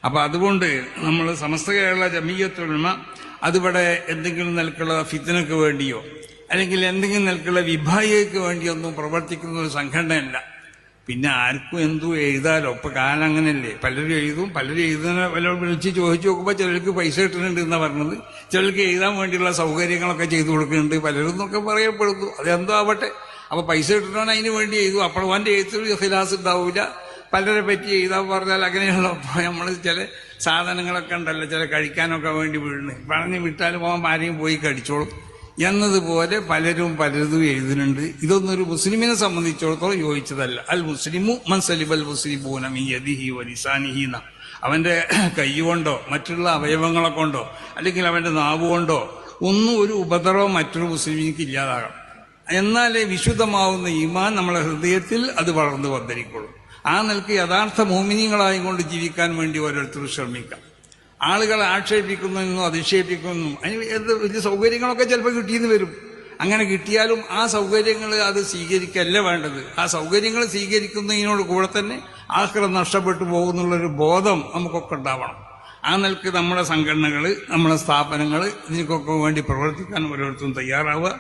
അപ്പൊ അതുകൊണ്ട് നമ്മൾ സമസ്ത കേരള ജമീയത്തുൽ ഉലമ അതിവിടെ എന്തെങ്കിലും നിലക്കുള്ള ഫിത്നക്ക് വേണ്ടിയോ അല്ലെങ്കിൽ എന്തെങ്കിലും നിലക്കുള്ള വിഭാഗിക്ക് വേണ്ടിയോ ഒന്നും പ്രവർത്തിക്കുന്ന ഒരു സംഘടനയല്ല. പിന്നെ ആർക്കും എന്തും എഴുതാലോ. ഇപ്പൊ കാലം അങ്ങനെയല്ലേ, പലരും എഴുതും. പലരും എഴുതുന്ന വല്ല വിളിച്ച് ചോദിച്ചു നോക്കുമ്പോൾ ചിലർക്ക് പൈസ കിട്ടുന്നുണ്ട് എന്നാ പറഞ്ഞത്, ചിലർക്ക് എഴുതാൻ വേണ്ടിയുള്ള സൗകര്യങ്ങളൊക്കെ ചെയ്തു കൊടുക്കുന്നുണ്ട് പലരും എന്നൊക്കെ പറയപ്പെടുന്നു. അതെന്തോ ആവട്ടെ. അപ്പൊ പൈസ കിട്ടണമെന്ന് അതിന് വേണ്ടി എഴുതും. അപ്പോൾ അവന്റെ എഴുത്തിൽ ഖിലാസ് ഉണ്ടാവില്ല. പലരെ പറ്റി എഴുതാൻ പറഞ്ഞാൽ അങ്ങനെയുള്ള നമ്മൾ ചില സാധനങ്ങളൊക്കെ ഉണ്ടല്ലോ, ചില കഴിക്കാനൊക്കെ വേണ്ടി വീഴുന്നു, പറഞ്ഞ് വിട്ടാലും അവൻ ആരെയും പോയി കടിച്ചോളും എന്നതുപോലെ പലരും പലതും എഴുതുന്നുണ്ട്. ഇതൊന്നും ഒരു മുസ്ലിമിനെ സംബന്ധിച്ചിടത്തോളം യോജിച്ചതല്ല. അൽ മുസ്ലിമു മൻ സലിബൽ മുസ്ലിമൂന മിൻ യദിഹി വലിസാനിഹി. അവന്റെ കൈകൊണ്ടോ മറ്റുള്ള അവയവങ്ങളെ കൊണ്ടോ അല്ലെങ്കിൽ അവന്റെ നാവ് കൊണ്ടോ ഒന്നും ഒരു ഉപദ്രവം മറ്റൊരു മുസ്ലിമിക്ക് ഇല്ലാതാകാം. എന്നാലേ വിശുദ്ധമാവുന്ന ഈമാൻ നമ്മളെ ഹൃദയത്തിൽ അത് വളർന്നു വന്നിരിക്കുള്ളൂ. ആ നിലക്ക് യഥാർത്ഥ മോമിനികളായും കൊണ്ട് ജീവിക്കാൻ വേണ്ടി ഓരോരുത്തരും ശ്രമിക്കാം. ആളുകളെ ആക്ഷേപിക്കുന്നതിനും അധിക്ഷേപിക്കുന്നതിനും അതിന് വലിയ സൗകര്യങ്ങളൊക്കെ ചിലപ്പോൾ കിട്ടിയെന്ന് വരും. അങ്ങനെ കിട്ടിയാലും ആ സൗകര്യങ്ങൾ അത് സ്വീകരിക്കല്ല വേണ്ടത്. ആ സൗകര്യങ്ങൾ സ്വീകരിക്കുന്നതിനോട് കൂടെ തന്നെ ആഖിറത്ത് നഷ്ടപ്പെട്ടു പോകുന്നുള്ളൊരു ബോധം നമുക്കൊക്കെ ഉണ്ടാവണം. ആ നിലക്ക് നമ്മുടെ സംഘടനകൾ, നമ്മുടെ സ്ഥാപനങ്ങൾ ഇതിനൊക്കെ വേണ്ടി പ്രവർത്തിക്കാൻ ഓരോരുത്തരും തയ്യാറാവുക.